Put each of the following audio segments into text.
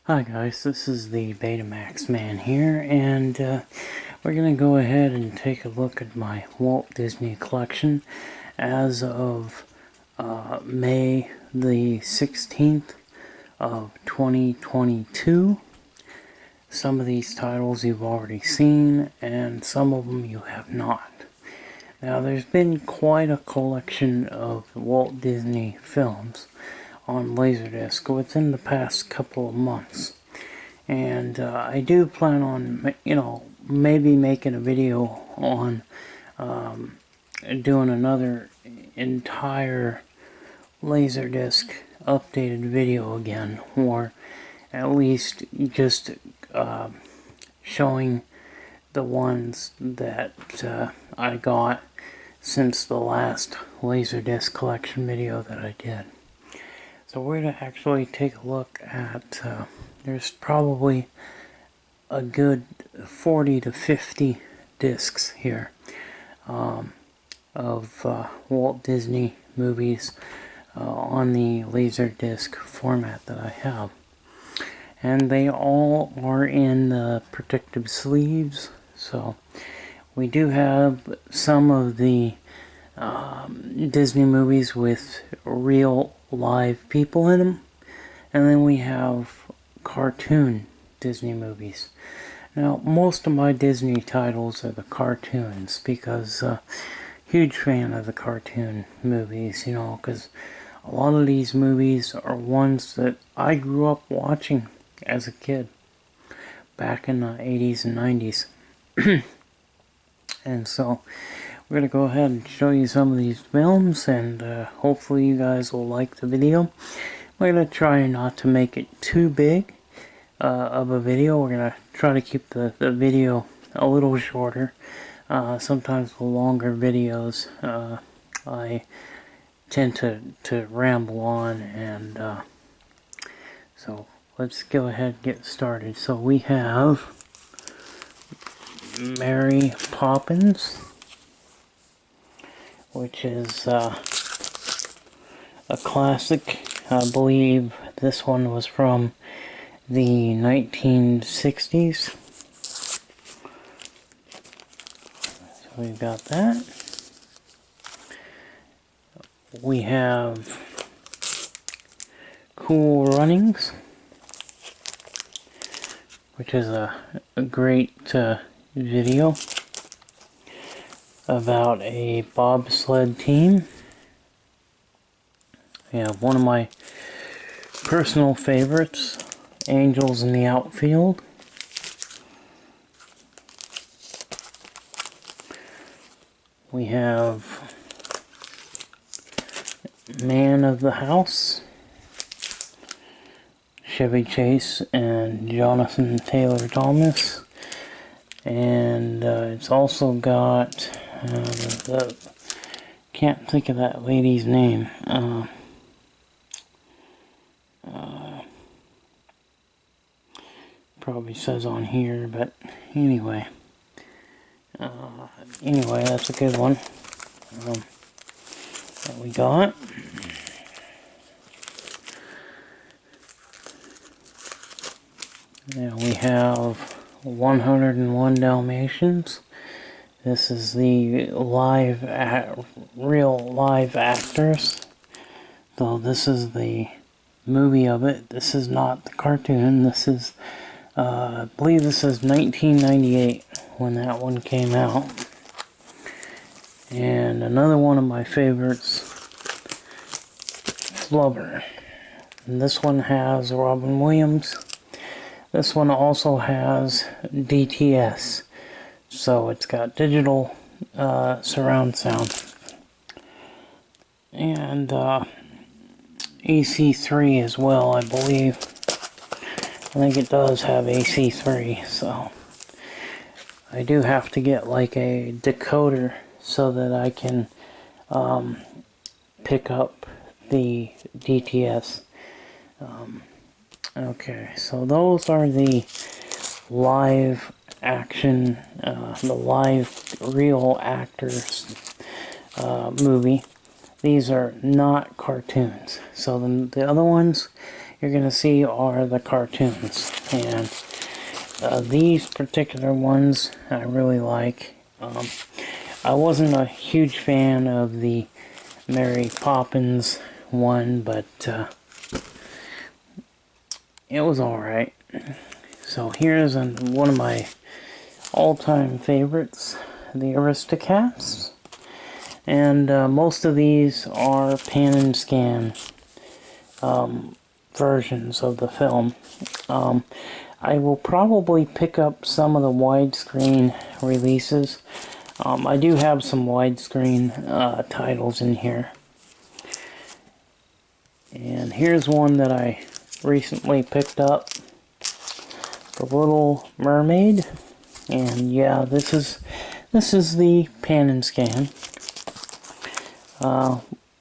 Hi guys, this is the Betamax man here, and we're going to go ahead and take a look at my Walt Disney collection as of May the 16th of 2022. Some of these titles you've already seen, and some of them you have not. Now, there's been quite a collection of Walt Disney films on LaserDisc within the past couple of months. And I do plan on, maybe making a video on doing another entire LaserDisc updated video again, or at least just showing the ones that I got since the last LaserDisc collection video that I did. So we're going to actually take a look at, there's probably a good 40 to 50 discs here of Walt Disney movies on the LaserDisc format that I have. And they all are in the protective sleeves, so we do have some of the Disney movies with real live people in them, and then we have cartoon Disney movies. Now, most of my Disney titles are the cartoons because huge fan of the cartoon movies, because a lot of these movies are ones that I grew up watching as a kid back in the 80s and 90s. And so we're going to go ahead and show you some of these films, and hopefully you guys will like the video. We're going to try not to make it too big of a video. We're going to try to keep the video a little shorter. Sometimes the longer videos I tend to ramble on, and so let's go ahead and get started. So we have Mary Poppins, which is a classic. I believe this one was from the 1960s. So we've got that. We have Cool Runnings, which is a great video about a bobsled team. We have one of my personal favorites, Angels in the Outfield. We have Man of the House, Chevy Chase and Jonathan Taylor Thomas. And it's also got can't think of that lady's name. Probably says on here, but anyway. Anyway, that's a good one that we got. Now we have 101 Dalmatians. This is the real live actors. So this is the movie of it. This is not the cartoon. This is, I believe this is 1998 when that one came out. And another one of my favorites, Flubber. And this one has Robin Williams. This one also has DTS, so it's got digital surround sound. And AC3 as well, I believe. I think it does have AC3, so I do have to get like a decoder so that I can pick up the DTS. Okay, so those are the live action, the live real actors movie. These are not cartoons. So the other ones, you're going to see are the cartoons. And these particular ones I really like. I wasn't a huge fan of the Mary Poppins one, but it was alright. So here's one of my all-time favorites, the Aristocats. And most of these are pan and scan versions of the film. I will probably pick up some of the widescreen releases. I do have some widescreen titles in here. And here's one that I recently picked up, The Little Mermaid. And yeah, this is the pan and scan.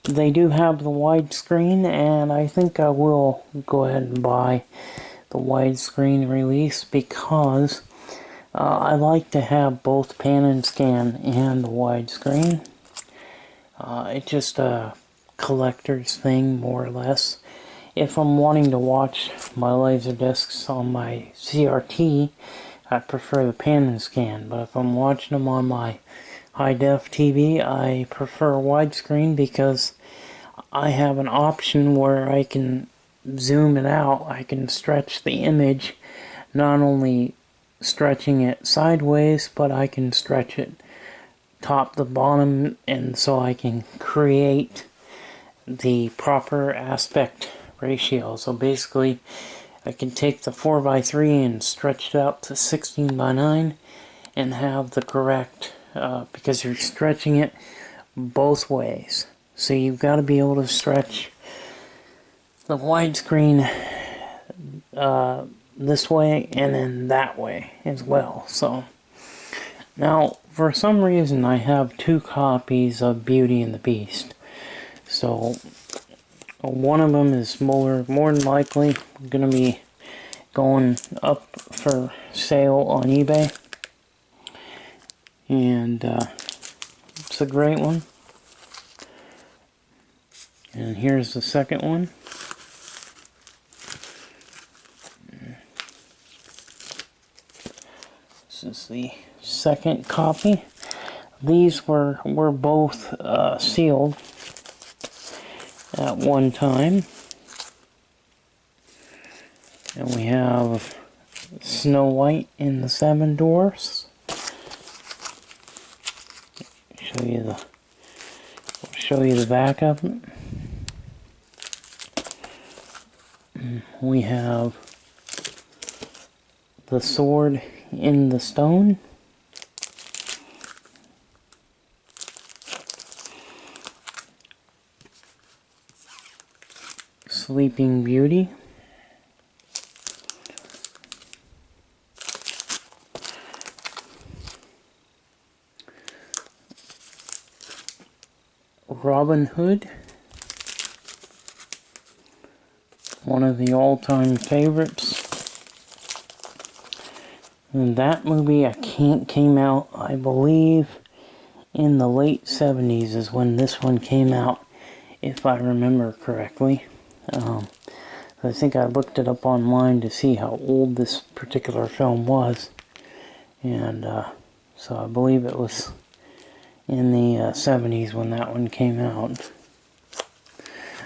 They do have the widescreen, and I think I will go ahead and buy the widescreen release because I like to have both pan and scan and the widescreen. It's just a collector's thing, more or less. If I'm wanting to watch my LaserDiscs on my CRT, I prefer the pan and scan. But if I'm watching them on my high-def TV, I prefer widescreen because I have an option where I can zoom it out. I can stretch the image, not only stretching it sideways, but I can stretch it top to bottom, and so I can create the proper aspect ratio. So basically, I can take the 4:3 and stretch it out to 16:9 and have the correct, because you're stretching it both ways. So you've got to be able to stretch the widescreen this way and then that way as well. So now, for some reason, I have 2 copies of Beauty and the Beast. So one of them is more than likely going to be going up for sale on eBay. And it's a great one. And here's the second one. This is the second copy. These were both sealed at one time. And we have Snow White and the Seven Dwarfs. Show you the back of it. We have the Sword in the Stone. Sleeping Beauty. Robin Hood. One of the all-time favorites. And that movie came out, I believe, in the late 70s is when this one came out, if I remember correctly. I think I looked it up online to see how old this particular film was. And so I believe it was in the 70s when that one came out.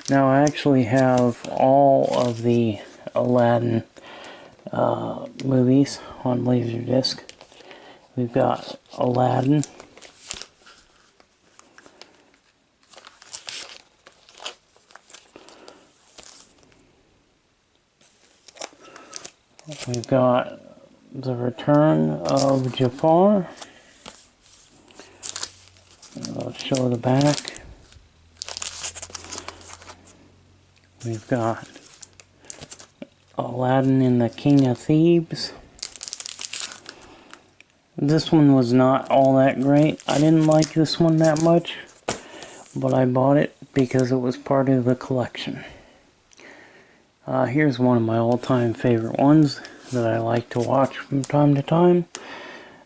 Now I actually have all of the Aladdin movies on LaserDisc. We've got Aladdin. We've got The Return of Jafar. I'll show the back. We've got Aladdin and the King of Thieves. This one was not all that great. I didn't like this one that much, but I bought it because it was part of the collection. Here's one of my all-time favorite ones that I like to watch from time to time.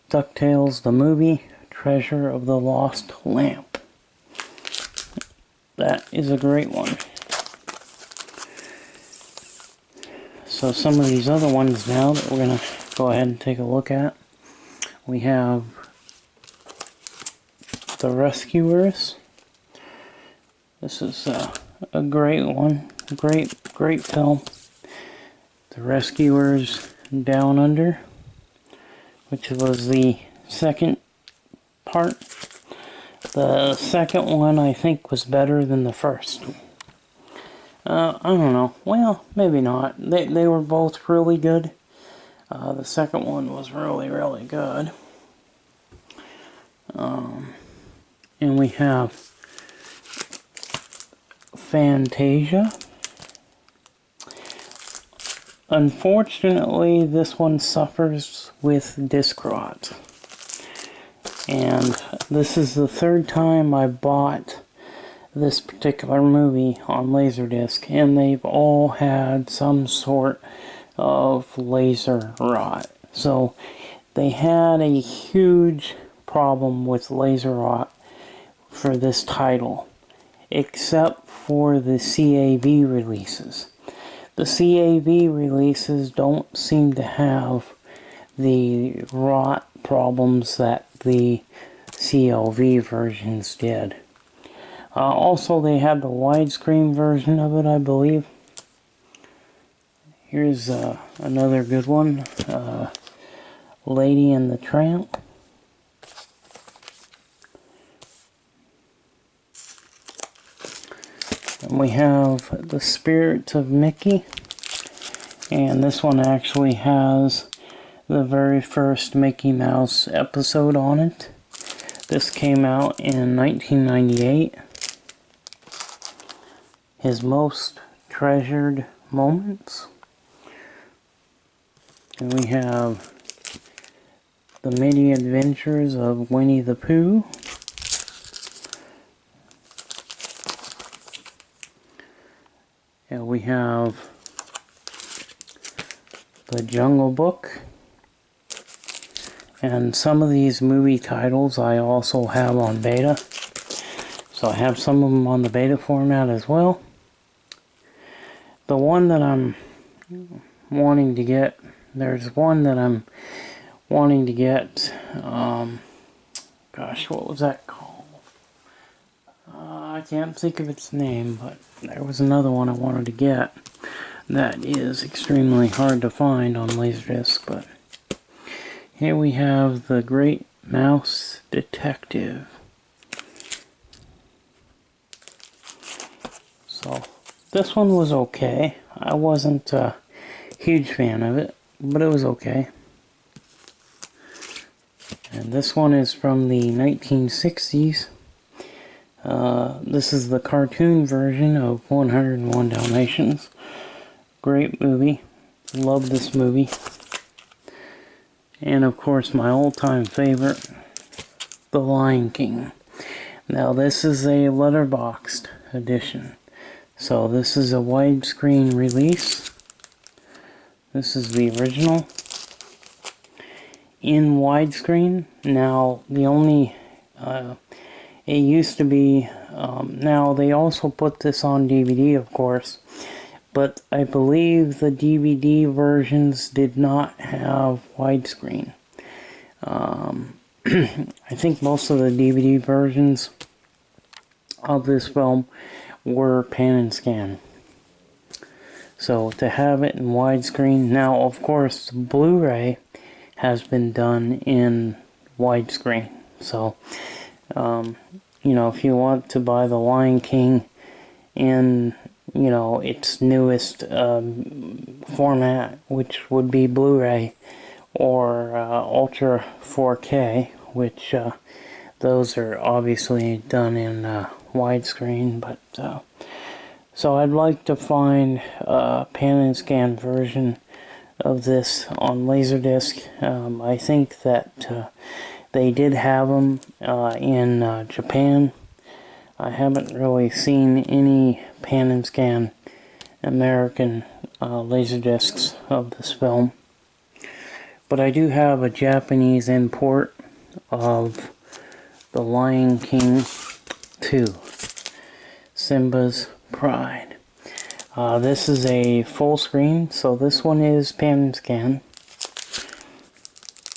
DuckTales, the movie, Treasure of the Lost Lamp. That is a great one. So some of these other ones now that we're going to go ahead and take a look at. We have The Rescuers. This is a great one. Great film. The Rescuers Down Under, which was the second part. The second one, I think, was better than the first. I don't know. Well, maybe not. They were both really good. The second one was really good. And we have Fantasia. Unfortunately, this one suffers with disc rot. And this is the third time I bought this particular movie on LaserDisc, and they've all had some sort of laser rot. So they had a huge problem with laser rot for this title, except for the CAV releases. The CAV releases don't seem to have the rot problems that the CLV versions did. Also, they had the widescreen version of it, I believe. Here's another good one, Lady and the Tramp. And we have The Spirits of Mickey, and this one actually has the very first Mickey Mouse episode on it. This came out in 1998. His Most Treasured Moments. And we have The Many Adventures of Winnie the Pooh. And we have The Jungle Book. And some of these movie titles I also have on beta. So I have some of them on the beta format as well. The one that I'm wanting to get, there's one that I'm wanting to get, gosh, what was that called? I can't think of its name, but there was another one I wanted to get that is extremely hard to find on LaserDisc, but here we have The Great Mouse Detective. So this one was okay. I wasn't a huge fan of it, but it was okay. And this one is from the 1960s. This is the cartoon version of 101 Dalmatians. Great movie. Love this movie. And of course my all-time favorite, The Lion King. Now this is a letterboxed edition. So this is a widescreen release. This is the original in widescreen. Now the only it used to be now they also put this on DVD, of course, but I believe the DVD versions did not have widescreen. I think most of the DVD versions of this film were pan and scan. So to have it in widescreen, now of course Blu-ray has been done in widescreen. So you know, if you want to buy The Lion King in, you know, its newest format, which would be Blu-ray or Ultra 4K, which those are obviously done in widescreen, but so I'd like to find a pan and scan version of this on LaserDisc. I think that they did have them in Japan. I haven't really seen any pan and scan American LaserDiscs of this film. But I do have a Japanese import of The Lion King 2, Simba's Pride. This is a full screen, so this one is pan and scan.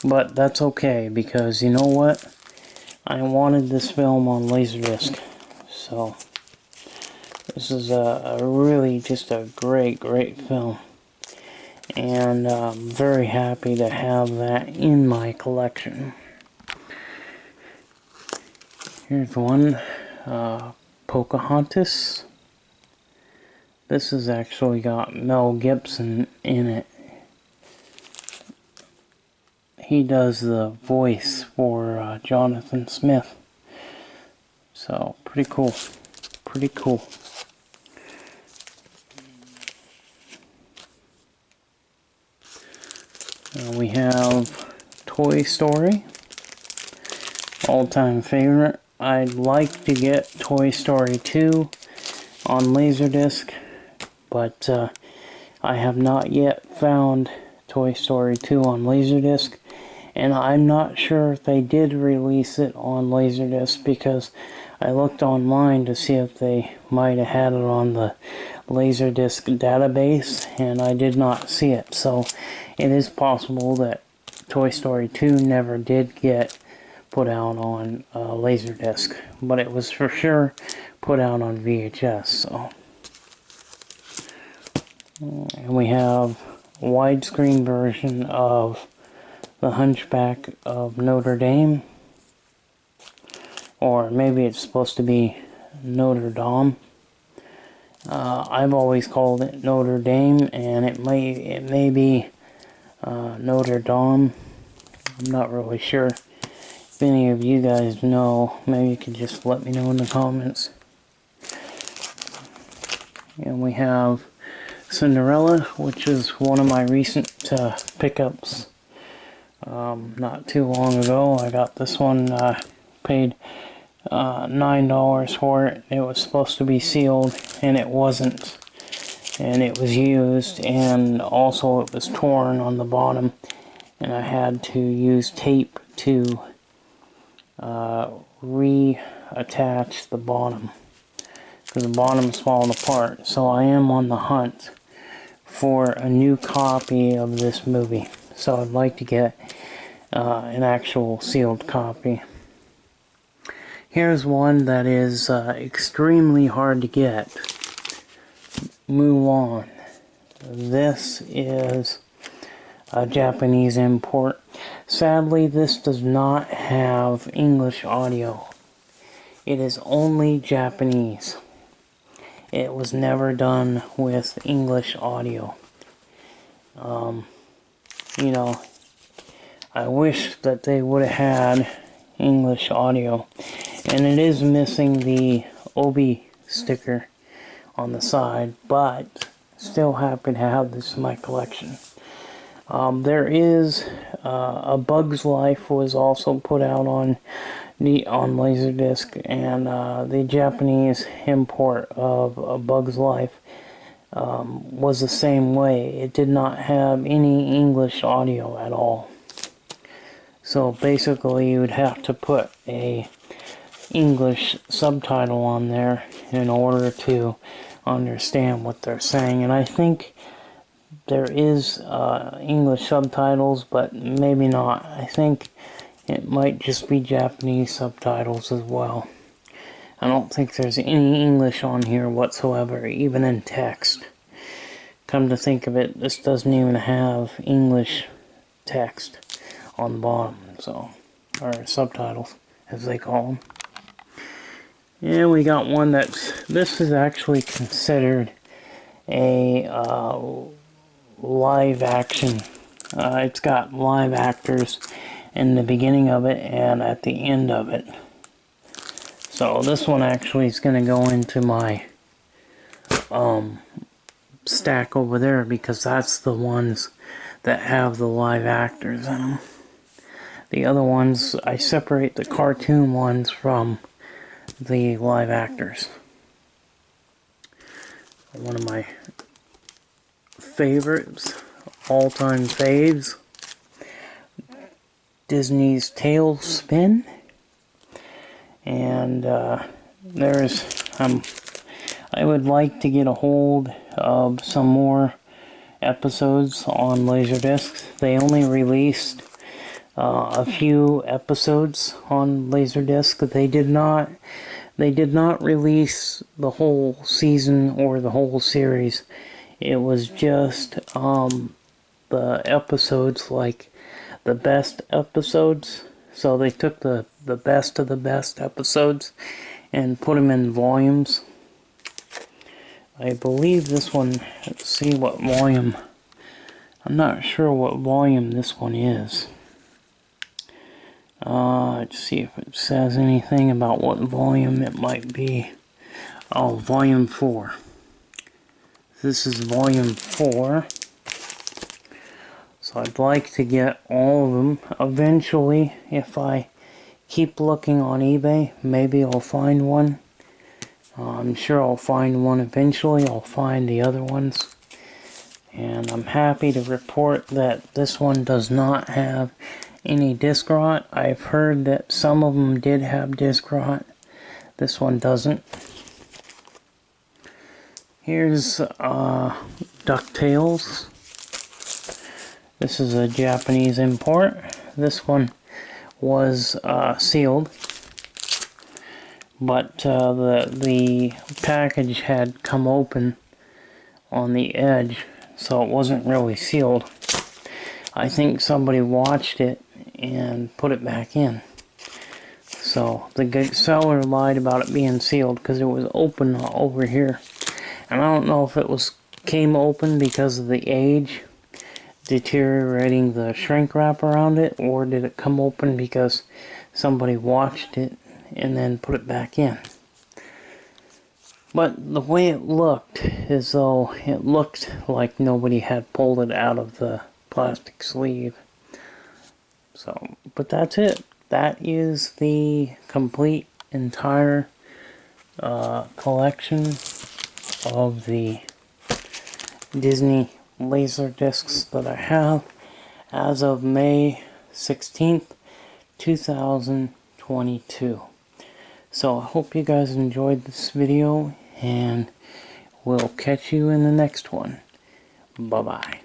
But that's okay, because you know what? I wanted this film on LaserDisc. So, this is a really just a great film. And I'm very happy to have that in my collection. Here's one, Pocahontas. This has actually got Mel Gibson in it. He does the voice for Jonathan Smith. So, pretty cool. Pretty cool. We have Toy Story. All-time favorite. I'd like to get Toy Story 2 on LaserDisc, but I have not yet found Toy Story 2 on LaserDisc, and I'm not sure if they did release it on LaserDisc, because I looked online to see if they might have had it on the LaserDisc database, and I did not see it. So it is possible that Toy Story 2 never did get put out on LaserDisc, but it was for sure put out on VHS. So, and we have a widescreen version of The Hunchback of Notre Dame, or maybe it's supposed to be Notre Dame. I've always called it Notre Dame, and it may be Notre Dame. I'm not really sure. If any of you guys know, maybe you could just let me know in the comments. And we have Cinderella, which is one of my recent pickups. Not too long ago, I got this one, paid $9 for it. It was supposed to be sealed, and it wasn't. And it was used, and also it was torn on the bottom, and I had to use tape to reattach the bottom, because the bottom's falling apart. So I am on the hunt for a new copy of this movie. So I'd like to get an actual sealed copy. Here's one that is extremely hard to get. Mulan. This is a Japanese import. Sadly, this does not have English audio. It is only Japanese. It was never done with English audio. You know, I wish that they would have had English audio. And it is missing the Obi sticker on the side, but still happy to have this in my collection. There is A Bug's Life was also put out on LaserDisc, and the Japanese import of A Bug's Life was the same way. It did not have any English audio at all. So basically you would have to put a English subtitle on there in order to understand what they're saying. And I think there is English subtitles, but maybe not. I think it might just be Japanese subtitles as well. I don't think there's any English on here whatsoever, even in text. Come to think of it, this doesn't even have English text on the bottom, so, or subtitles, as they call them. And we got one this is actually considered a live action. It's got live actors in the beginning of it and at the end of it. So this one actually is going to go into my stack over there, because that's the ones that have the live actors in them. The other ones, I separate the cartoon ones from the live actors. One of my favorites, all-time faves, Disney's Tailspin. And there's, I'm I would like to get a hold of some more episodes on LaserDisc. They only released a few episodes on LaserDisc. They did not release the whole season or the whole series. It was just the episodes, like the best episodes. So they took the best of the best episodes and put them in volumes. I believe this one, let's see what volume, I'm not sure what volume this one is. Let's see if it says anything about what volume it might be. Oh, volume 4. This is volume 4. So I'd like to get all of them. Eventually, if I keep looking on eBay, maybe I'll find one. I'm sure I'll find one eventually. I'll find the other ones. And I'm happy to report that this one does not have any disc rot. I've heard that some of them did have disc rot. This one doesn't. Here's DuckTales. This is a Japanese import. This one was sealed, but the package had come open on the edge, so it wasn't really sealed. I think somebody watched it and put it back in. So the seller lied about it being sealed because it was open over here. And I don't know if it came open because of the age deteriorating the shrink wrap around it, or did it come open because somebody watched it and then put it back in. But the way it looked, as though it looked like nobody had pulled it out of the plastic sleeve. So, but that's it. That is the complete entire collection of the Disney LaserDiscs that I have as of May 16th, 2022. So I hope you guys enjoyed this video, and we'll catch you in the next one. Bye-bye.